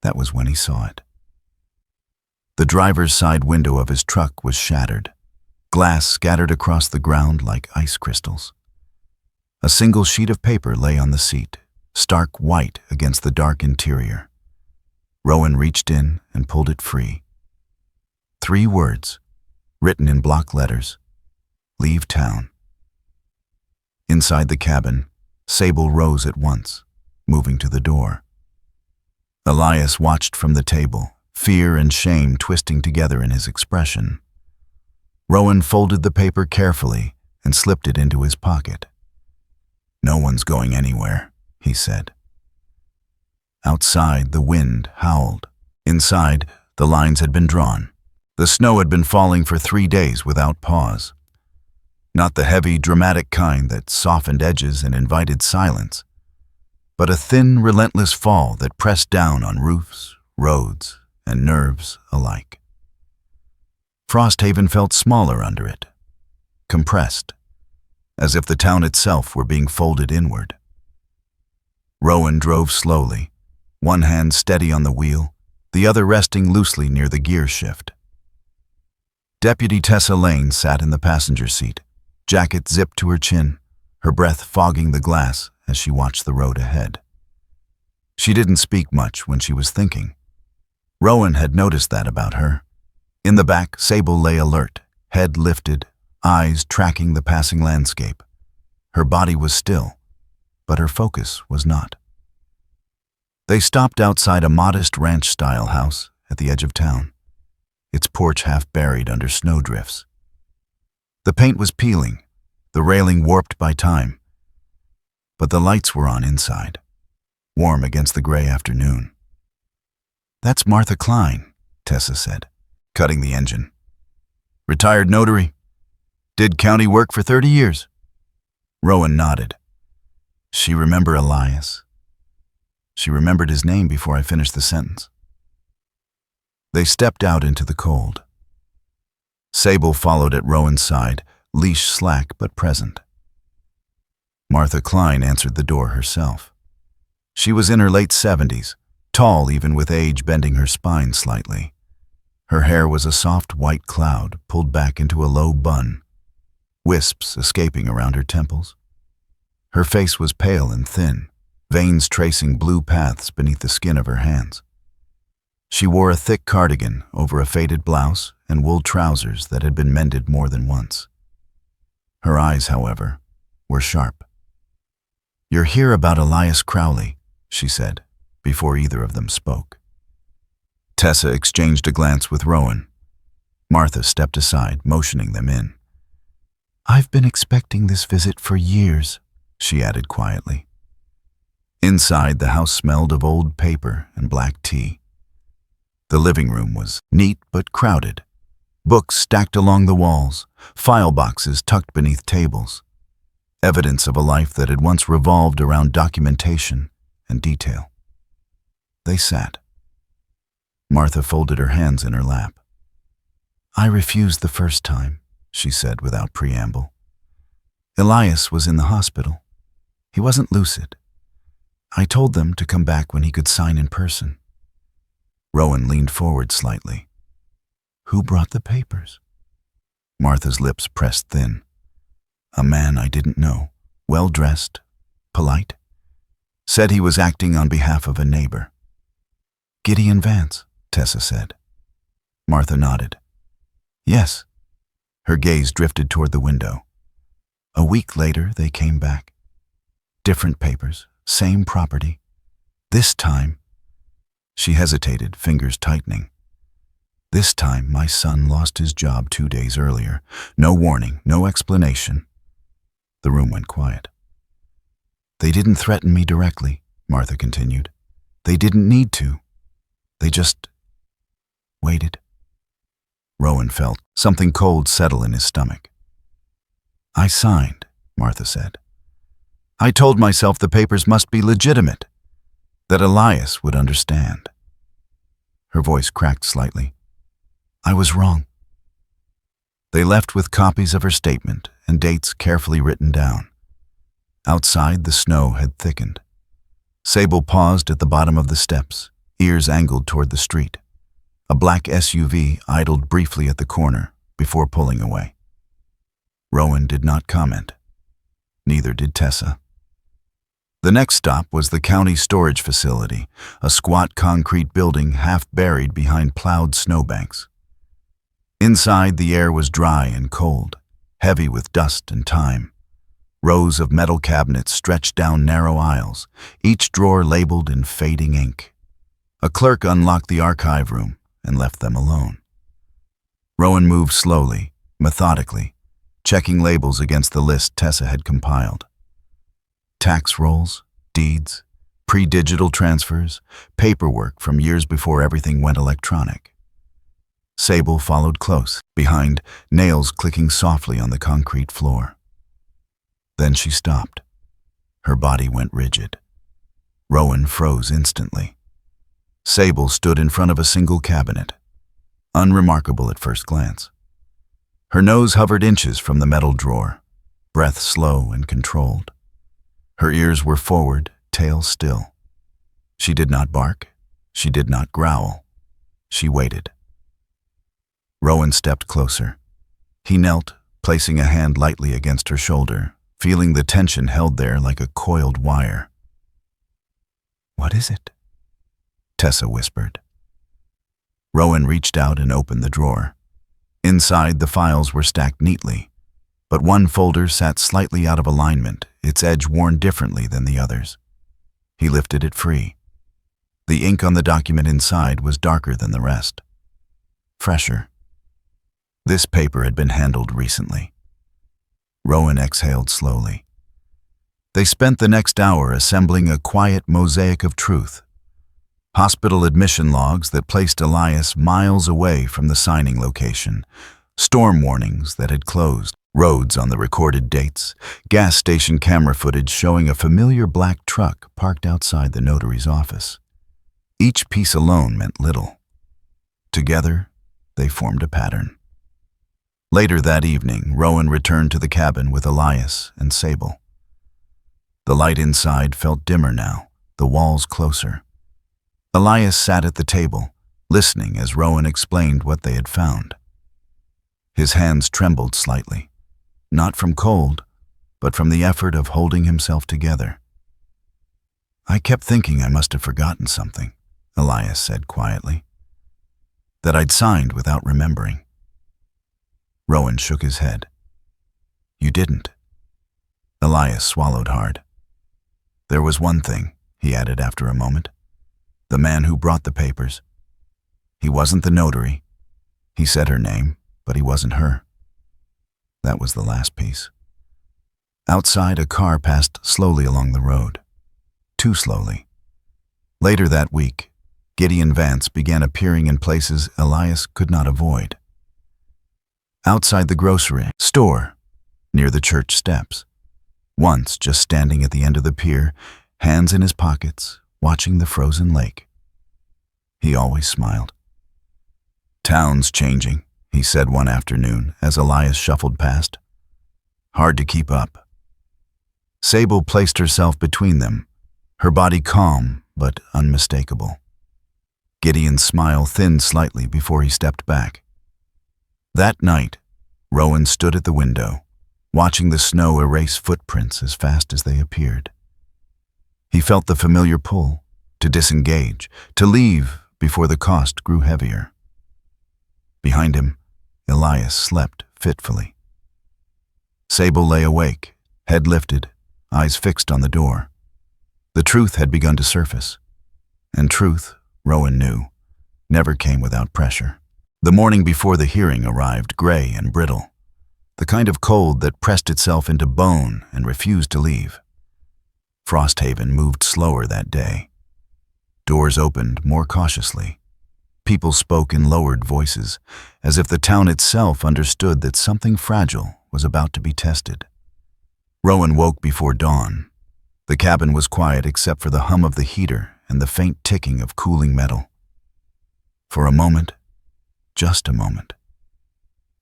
That was when he saw it. The driver's side window of his truck was shattered, glass scattered across the ground like ice crystals. A single sheet of paper lay on the seat, stark white against the dark interior. Rowan reached in and pulled it free. 3 words, written in block letters: "Leave town." Inside the cabin, Sable rose at once, moving to the door. Elias watched from the table, fear and shame twisting together in his expression. Rowan folded the paper carefully and slipped it into his pocket. "No one's going anywhere," he said. Outside, the wind howled. Inside, the lines had been drawn. The snow had been falling for 3 days without pause. Not the heavy, dramatic kind that softened edges and invited silence, but a thin, relentless fall that pressed down on roofs, roads, and nerves alike. Frosthaven felt smaller under it, compressed, as if the town itself were being folded inward. Rowan drove slowly, one hand steady on the wheel, the other resting loosely near the gear shift. Deputy Tessa Lane sat in the passenger seat, jacket zipped to her chin, her breath fogging the glass as she watched the road ahead. She didn't speak much when she was thinking. Rowan had noticed that about her. In the back, Sable lay alert, head lifted, eyes tracking the passing landscape. Her body was still, but her focus was not. They stopped outside a modest ranch-style house at the edge of town, its porch half buried under snowdrifts. The paint was peeling, the railing warped by time, but the lights were on inside, warm against the gray afternoon. "That's Martha Klein," Tessa said, cutting the engine. "Retired notary. Did county work for 30 years. Rowan nodded. She remembered Elias. She remembered his name before I finished the sentence. They stepped out into the cold. Sable followed at Rowan's side, leash slack but present. Martha Klein answered the door herself. She was in her late 70s, tall even with age bending her spine slightly. Her hair was a soft white cloud pulled back into a low bun, wisps escaping around her temples. Her face was pale and thin, veins tracing blue paths beneath the skin of her hands. She wore a thick cardigan over a faded blouse and wool trousers that had been mended more than once. Her eyes, however, were sharp. "You're here about Elias Crowley," she said, before either of them spoke. Tessa exchanged a glance with Rowan. Martha stepped aside, motioning them in. "I've been expecting this visit for years," she added quietly. Inside, the house smelled of old paper and black tea. The living room was neat but crowded. Books stacked along the walls, file boxes tucked beneath tables. Evidence of a life that had once revolved around documentation and detail. They sat. Martha folded her hands in her lap. I refused the first time, she said without preamble. Elias was in the hospital. He wasn't lucid. I told them to come back when he could sign in person. Rowan leaned forward slightly. Who brought the papers? Martha's lips pressed thin. A man I didn't know, well-dressed, polite. Said he was acting on behalf of a neighbor. Gideon Vance, Tessa said. Martha nodded. Yes. Her gaze drifted toward the window. A week later, they came back. Different papers, same property. This time, she hesitated, fingers tightening. This time, my son lost his job 2 days earlier. No warning, no explanation. The room went quiet. They didn't threaten me directly, Martha continued. They didn't need to. They just waited. Rowan felt something cold settle in his stomach. I signed, Martha said. I told myself the papers must be legitimate, that Elias would understand. Her voice cracked slightly. I was wrong. They left with copies of her statement and dates carefully written down. Outside, the snow had thickened. Sable paused at the bottom of the steps, ears angled toward the street. A black SUV idled briefly at the corner before pulling away. Rowan did not comment. Neither did Tessa. The next stop was the county storage facility, a squat concrete building half buried behind plowed snowbanks. Inside, the air was dry and cold, heavy with dust and time. Rows of metal cabinets stretched down narrow aisles, each drawer labeled in fading ink. A clerk unlocked the archive room and left them alone. Rowan moved slowly, methodically, checking labels against the list Tessa had compiled. Tax rolls, deeds, pre-digital transfers, paperwork from years before everything went electronic. Sable followed close, behind, nails clicking softly on the concrete floor. Then she stopped. Her body went rigid. Rowan froze instantly. Sable stood in front of a single cabinet, unremarkable at first glance. Her nose hovered inches from the metal drawer, breath slow and controlled. Her ears were forward, tail still. She did not bark. She did not growl. She waited. Rowan stepped closer. He knelt, placing a hand lightly against her shoulder, feeling the tension held there like a coiled wire. What is it? Tessa whispered. Rowan reached out and opened the drawer. Inside, the files were stacked neatly, but one folder sat slightly out of alignment, its edge worn differently than the others. He lifted it free. The ink on the document inside was darker than the rest. Fresher. This paper had been handled recently. Rowan exhaled slowly. They spent the next hour assembling a quiet mosaic of truth. Hospital admission logs that placed Elias miles away from the signing location, storm warnings that had closed, roads on the recorded dates, gas station camera footage showing a familiar black truck parked outside the notary's office. Each piece alone meant little. Together, they formed a pattern. Later that evening, Rowan returned to the cabin with Elias and Sable. The light inside felt dimmer now, the walls closer. Elias sat at the table, listening as Rowan explained what they had found. His hands trembled slightly, not from cold, but from the effort of holding himself together. I kept thinking I must have forgotten something, Elias said quietly. That I'd signed without remembering. Rowan shook his head. You didn't. Elias swallowed hard. There was one thing, he added after a moment. The man who brought the papers. He wasn't the notary. He said her name, but he wasn't her. That was the last piece. Outside, a car passed slowly along the road. Too slowly. Later that week, Gideon Vance began appearing in places Elias could not avoid. Outside the grocery store, near the church steps. Once just standing at the end of the pier, hands in his pockets, watching the frozen lake. He always smiled. "Town's changing," he said one afternoon as Elias shuffled past. "Hard to keep up." Sable placed herself between them, her body calm but unmistakable. Gideon's smile thinned slightly before he stepped back. That night, Rowan stood at the window, watching the snow erase footprints as fast as they appeared. He felt the familiar pull, to disengage, to leave before the cost grew heavier. Behind him, Elias slept fitfully. Sable lay awake, head lifted, eyes fixed on the door. The truth had begun to surface. And truth, Rowan knew, never came without pressure. The morning before the hearing arrived gray and brittle, the kind of cold that pressed itself into bone and refused to leave. Frosthaven moved slower that day. Doors opened more cautiously. People spoke in lowered voices, as if the town itself understood that something fragile was about to be tested. Rowan woke before dawn. The cabin was quiet except for the hum of the heater and the faint ticking of cooling metal. For a moment, just a moment,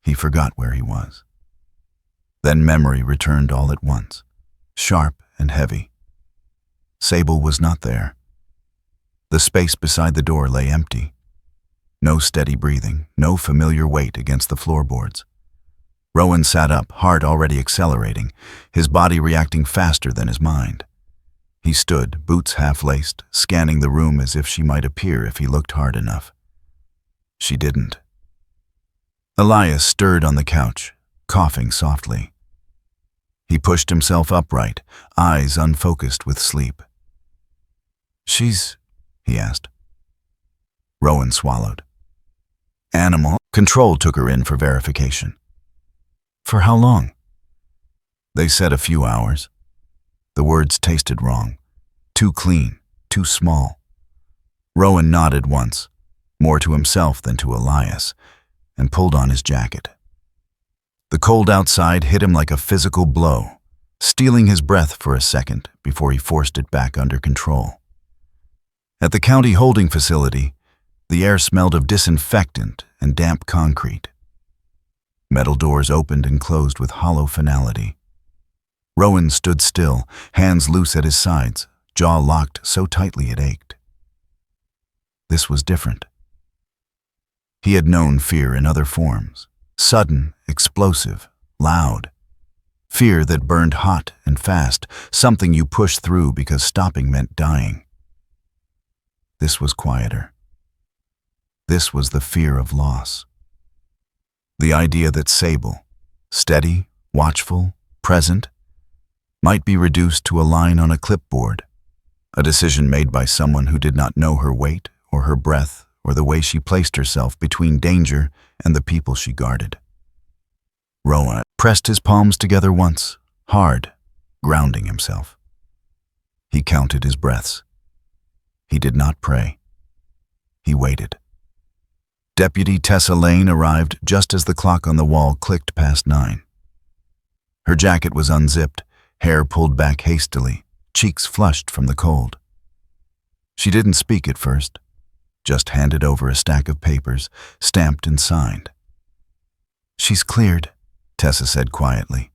he forgot where he was. Then memory returned all at once, sharp and heavy. Sable was not there. The space beside the door lay empty. No steady breathing, no familiar weight against the floorboards. Rowan sat up, heart already accelerating, his body reacting faster than his mind. He stood, boots half-laced, scanning the room as if she might appear if he looked hard enough. She didn't. Elias stirred on the couch, coughing softly. He pushed himself upright, eyes unfocused with sleep. "She's," he asked. Rowan swallowed. "Animal." Control took her in for verification. "For how long?" They said a few hours. The words tasted wrong. Too clean, too small. Rowan nodded once, more to himself than to Elias, and pulled on his jacket. The cold outside hit him like a physical blow, stealing his breath for a second before he forced it back under control. At the county holding facility, the air smelled of disinfectant and damp concrete. Metal doors opened and closed with hollow finality. Rowan stood still, hands loose at his sides, jaw locked so tightly it ached. This was different. He had known fear in other forms, sudden, explosive, loud. Fear that burned hot and fast, something you pushed through because stopping meant dying. This was quieter. This was the fear of loss. The idea that Sable, steady, watchful, present, might be reduced to a line on a clipboard, a decision made by someone who did not know her weight or her breath or the way she placed herself between danger and the people she guarded. Rowan pressed his palms together once, hard, grounding himself. He counted his breaths. He did not pray. He waited. Deputy Tessa Lane arrived just as the clock on the wall clicked past 9. Her jacket was unzipped, hair pulled back hastily, cheeks flushed from the cold. She didn't speak at first, just handed over a stack of papers, stamped and signed. "She's cleared," Tessa said quietly.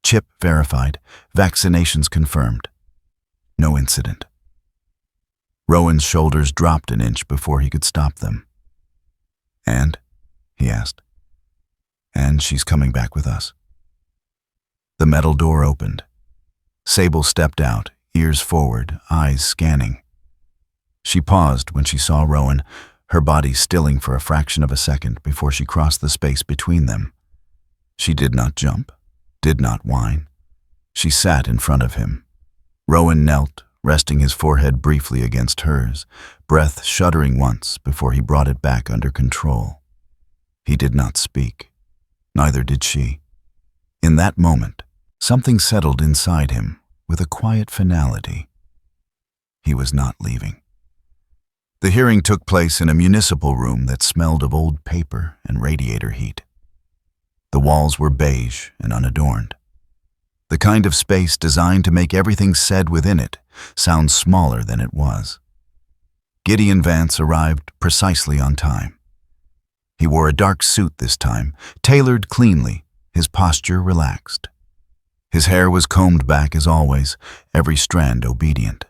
"Chip verified, vaccinations confirmed. No incident." Rowan's shoulders dropped an inch before he could stop them. "And?" he asked. "And she's coming back with us." The metal door opened. Sable stepped out, ears forward, eyes scanning. She paused when she saw Rowan, her body stilling for a fraction of a second before she crossed the space between them. She did not jump, did not whine. She sat in front of him. Rowan knelt, resting his forehead briefly against hers, breath shuddering once before he brought it back under control. He did not speak. Neither did she. In that moment, something settled inside him with a quiet finality. He was not leaving. The hearing took place in a municipal room that smelled of old paper and radiator heat. The walls were beige and unadorned. The kind of space designed to make everything said within it sound smaller than it was. Gideon Vance arrived precisely on time. He wore a dark suit this time, tailored cleanly, his posture relaxed. His hair was combed back as always, every strand obedient.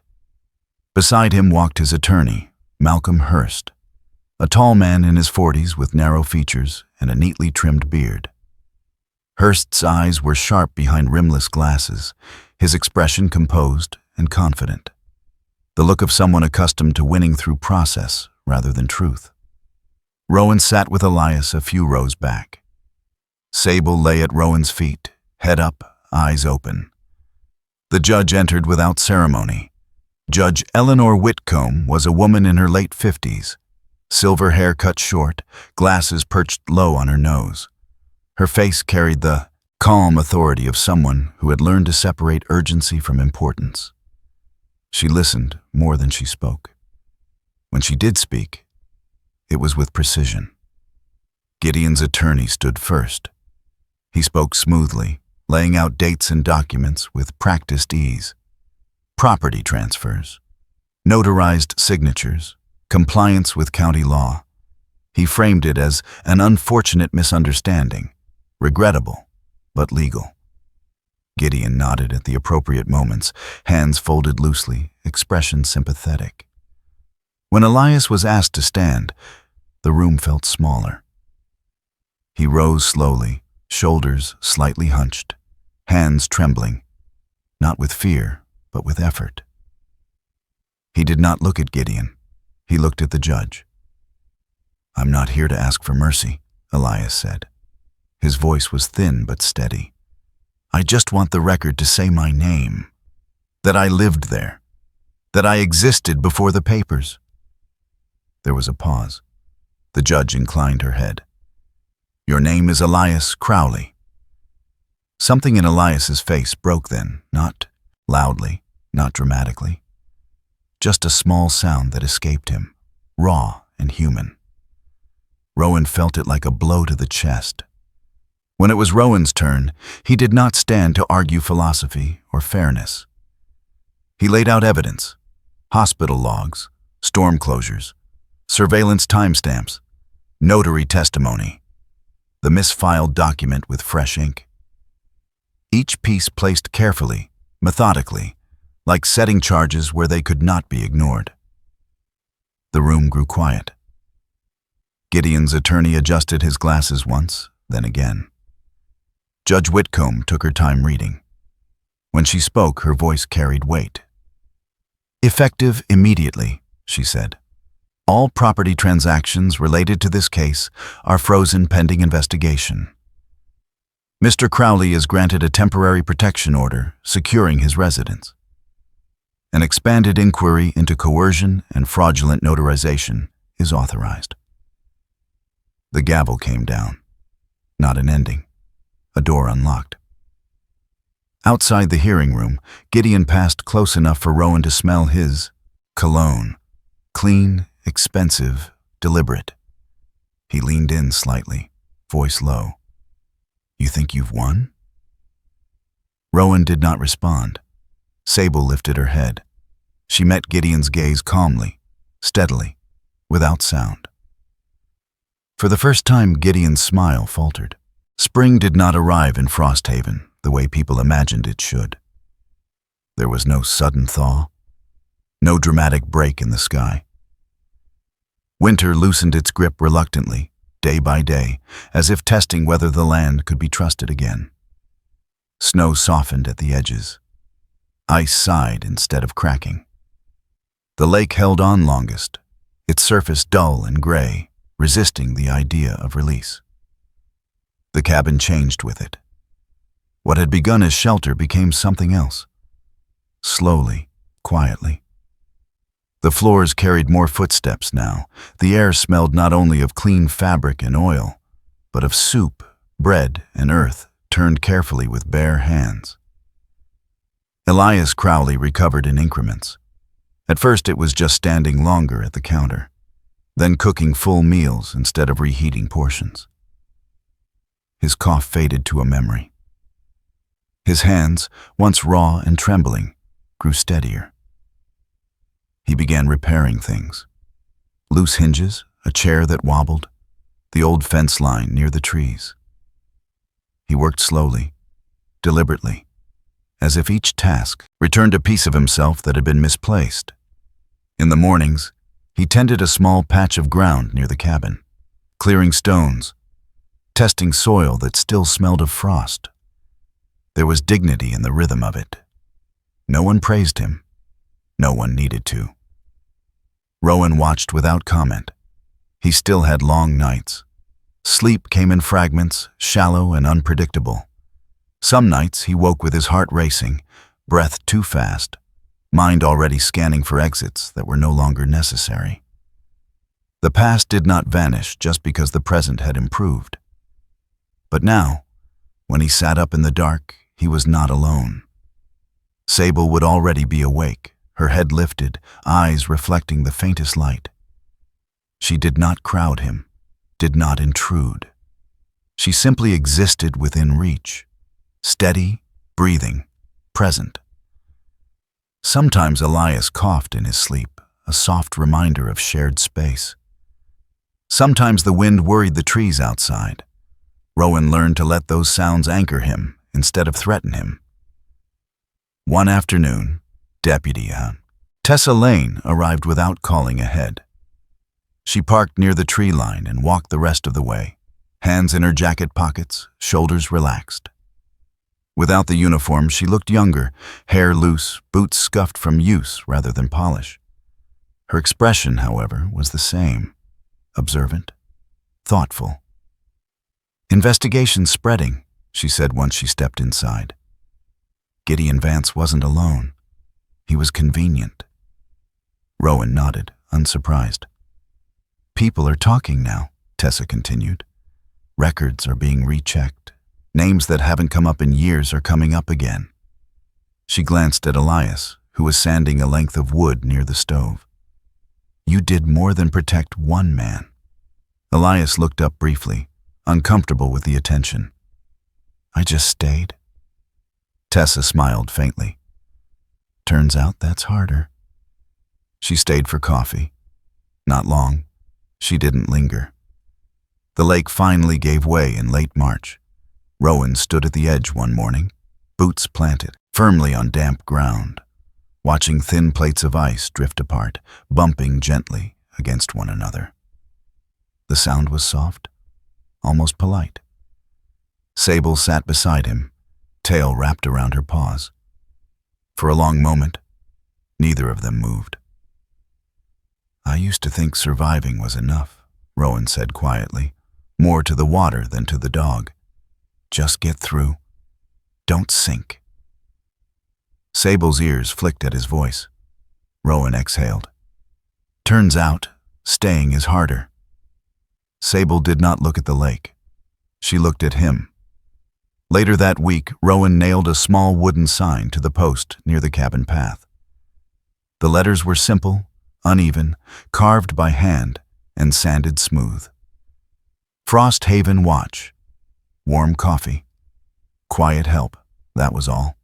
Beside him walked his attorney, Malcolm Hurst, a tall man in his 40s with narrow features and a neatly trimmed beard. Hurst's eyes were sharp behind rimless glasses, his expression composed and confident. The look of someone accustomed to winning through process rather than truth. Rowan sat with Elias a few rows back. Sable lay at Rowan's feet, head up, eyes open. The judge entered without ceremony. Judge Eleanor Whitcomb was a woman in her late 50s, silver hair cut short, glasses perched low on her nose. Her face carried the calm authority of someone who had learned to separate urgency from importance. She listened more than she spoke. When she did speak, it was with precision. Gideon's attorney stood first. He spoke smoothly, laying out dates and documents with practiced ease. Property transfers, notarized signatures, compliance with county law. He framed it as an unfortunate misunderstanding, regrettable, but legal. Gideon nodded at the appropriate moments, hands folded loosely, expression sympathetic. When Elias was asked to stand, the room felt smaller. He rose slowly, shoulders slightly hunched, hands trembling, not with fear, but with effort. He did not look at Gideon. He looked at the judge. "I'm not here to ask for mercy," Elias said. His voice was thin but steady. "I just want the record to say my name, that I lived there, that I existed before the papers." There was a pause. The judge inclined her head. "Your name is Elias Crowley." Something in Elias's face broke then, not loudly, not dramatically. Just a small sound that escaped him, raw and human. Rowan felt it like a blow to the chest. When it was Rowan's turn, he did not stand to argue philosophy or fairness. He laid out evidence, hospital logs, storm closures, surveillance timestamps, notary testimony, the misfiled document with fresh ink. Each piece placed carefully, methodically, like setting charges where they could not be ignored. The room grew quiet. Gideon's attorney adjusted his glasses once, then again. Judge Whitcomb took her time reading. When she spoke, her voice carried weight. "Effective immediately," she said. "All property transactions related to this case are frozen pending investigation. Mr. Crowley is granted a temporary protection order securing his residence. An expanded inquiry into coercion and fraudulent notarization is authorized." The gavel came down. Not an ending. A door unlocked. Outside the hearing room, Gideon passed close enough for Rowan to smell his cologne. Clean, expensive, deliberate. He leaned in slightly, voice low. "You think you've won?" Rowan did not respond. Sable lifted her head. She met Gideon's gaze calmly, steadily, without sound. For the first time, Gideon's smile faltered. Spring did not arrive in Frosthaven the way people imagined it should. There was no sudden thaw, no dramatic break in the sky. Winter loosened its grip reluctantly, day by day, as if testing whether the land could be trusted again. Snow softened at the edges. Ice sighed instead of cracking. The lake held on longest, its surface dull and gray, resisting the idea of release. The cabin changed with it. What had begun as shelter became something else. Slowly, quietly. The floors carried more footsteps now. The air smelled not only of clean fabric and oil, but of soup, bread, and earth turned carefully with bare hands. Elias Crowley recovered in increments. At first it was just standing longer at the counter, then cooking full meals instead of reheating portions. His cough faded to a memory. His hands, once raw and trembling, grew steadier. He began repairing things. Loose hinges, a chair that wobbled, the old fence line near the trees. He worked slowly, deliberately, as if each task returned a piece of himself that had been misplaced. In the mornings, he tended a small patch of ground near the cabin, clearing stones, testing soil that still smelled of frost. There was dignity in the rhythm of it. No one praised him. No one needed to. Rowan watched without comment. He still had long nights. Sleep came in fragments, shallow and unpredictable. Some nights he woke with his heart racing, breath too fast, mind already scanning for exits that were no longer necessary. The past did not vanish just because the present had improved. But now, when he sat up in the dark, he was not alone. Sable would already be awake, her head lifted, eyes reflecting the faintest light. She did not crowd him, did not intrude. She simply existed within reach, steady, breathing, present. Sometimes Elias coughed in his sleep, a soft reminder of shared space. Sometimes the wind worried the trees outside. Rowan learned to let those sounds anchor him instead of threaten him. One afternoon, Deputy Tessa Lane arrived without calling ahead. She parked near the tree line and walked the rest of the way, hands in her jacket pockets, shoulders relaxed. Without the uniform, she looked younger, hair loose, boots scuffed from use rather than polish. Her expression, however, was the same, observant, thoughtful. "Investigation's spreading," she said once she stepped inside. Gideon Vance wasn't alone. He was convenient. Rowan nodded, unsurprised. "People are talking now," Tessa continued. "Records are being rechecked. Names that haven't come up in years are coming up again." She glanced at Elias, who was sanding a length of wood near the stove. "You did more than protect one man." Elias looked up briefly, uncomfortable with the attention. "I just stayed." Tessa smiled faintly. "Turns out that's harder." She stayed for coffee. Not long. She didn't linger. The lake finally gave way in late March. Rowan stood at the edge one morning, boots planted firmly on damp ground, watching thin plates of ice drift apart, bumping gently against one another. The sound was soft, almost polite. Sable sat beside him, tail wrapped around her paws. For a long moment, neither of them moved. "I used to think surviving was enough," Rowan said quietly, more to the water than to the dog. "Just get through. Don't sink." Sable's ears flicked at his voice. Rowan exhaled. "Turns out, staying is harder." Sable did not look at the lake. She looked at him. Later that week, Rowan nailed a small wooden sign to the post near the cabin path. The letters were simple, uneven, carved by hand, and sanded smooth. Frost Haven Watch. Warm coffee. Quiet help, that was all.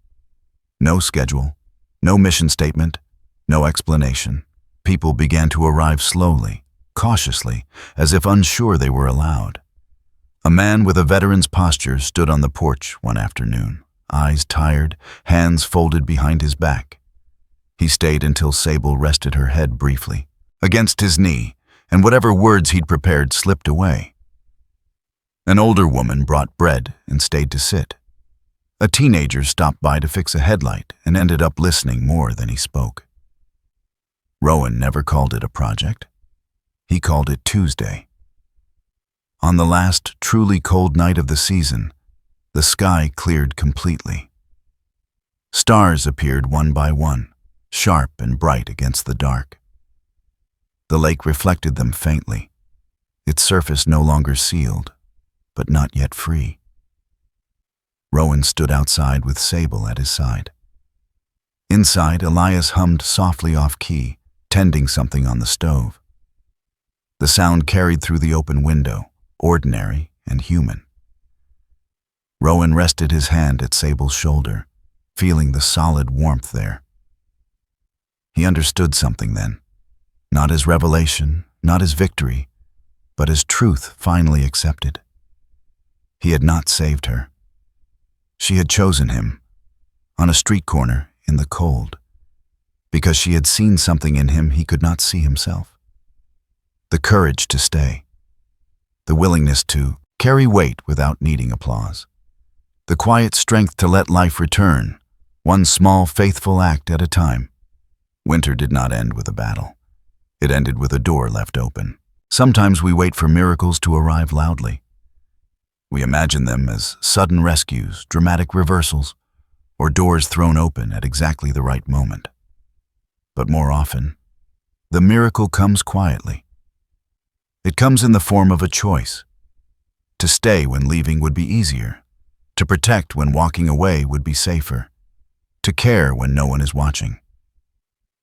No schedule, no mission statement, no explanation. People began to arrive slowly, cautiously, as if unsure they were allowed. A man with a veteran's posture stood on the porch one afternoon, eyes tired, hands folded behind his back. He stayed until Sable rested her head briefly against his knee, and whatever words he'd prepared slipped away. An older woman brought bread and stayed to sit. A teenager stopped by to fix a headlight and ended up listening more than he spoke. Rowan never called it a project. He called it Tuesday. On the last truly cold night of the season, the sky cleared completely. Stars appeared one by one, sharp and bright against the dark. The lake reflected them faintly, its surface no longer sealed, but not yet free. Rowan stood outside with Sable at his side. Inside, Elias hummed softly off-key, tending something on the stove. The sound carried through the open window, ordinary and human. Rowan rested his hand at Sable's shoulder, feeling the solid warmth there. He understood something then, not as revelation, not as victory, but as truth finally accepted. He had not saved her. She had chosen him, on a street corner in the cold, because she had seen something in him he could not see himself. The courage to stay, the willingness to carry weight without needing applause, the quiet strength to let life return, one small faithful act at a time. Winter did not end with a battle. It ended with a door left open. Sometimes we wait for miracles to arrive loudly. We imagine them as sudden rescues, dramatic reversals, or doors thrown open at exactly the right moment. But more often, the miracle comes quietly. It comes in the form of a choice. To stay when leaving would be easier, to protect when walking away would be safer, to care when no one is watching.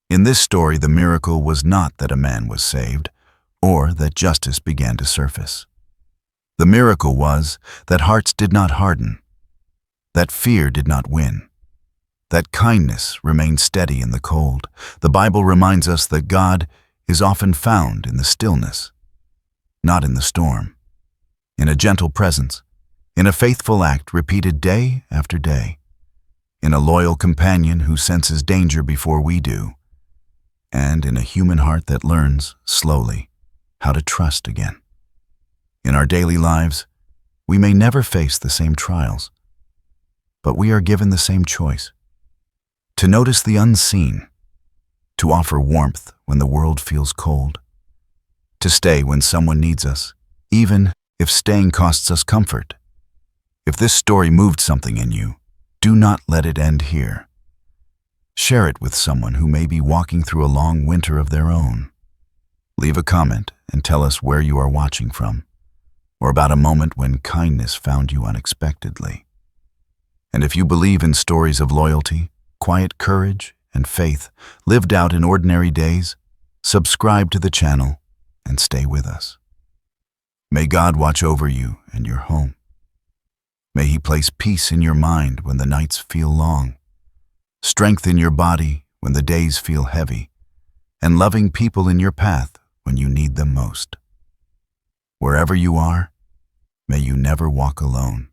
In this story, the miracle was not that a man was saved, or that justice began to surface. The miracle was that hearts did not harden, that fear did not win, that kindness remained steady in the cold. The Bible reminds us that God is often found in the stillness, not in the storm, in a gentle presence, in a faithful act repeated day after day, in a loyal companion who senses danger before we do, and in a human heart that learns, slowly, how to trust again. In our daily lives, we may never face the same trials, but we are given the same choice: to notice the unseen, to offer warmth when the world feels cold, to stay when someone needs us, even if staying costs us comfort. If this story moved something in you, do not let it end here. Share it with someone who may be walking through a long winter of their own. Leave a comment and tell us where you are watching from, or about a moment when kindness found you unexpectedly. And if you believe in stories of loyalty, quiet courage, and faith lived out in ordinary days, subscribe to the channel and stay with us. May God watch over you and your home. May He place peace in your mind when the nights feel long, strength in your body when the days feel heavy, and loving people in your path when you need them most. Wherever you are, may you never walk alone.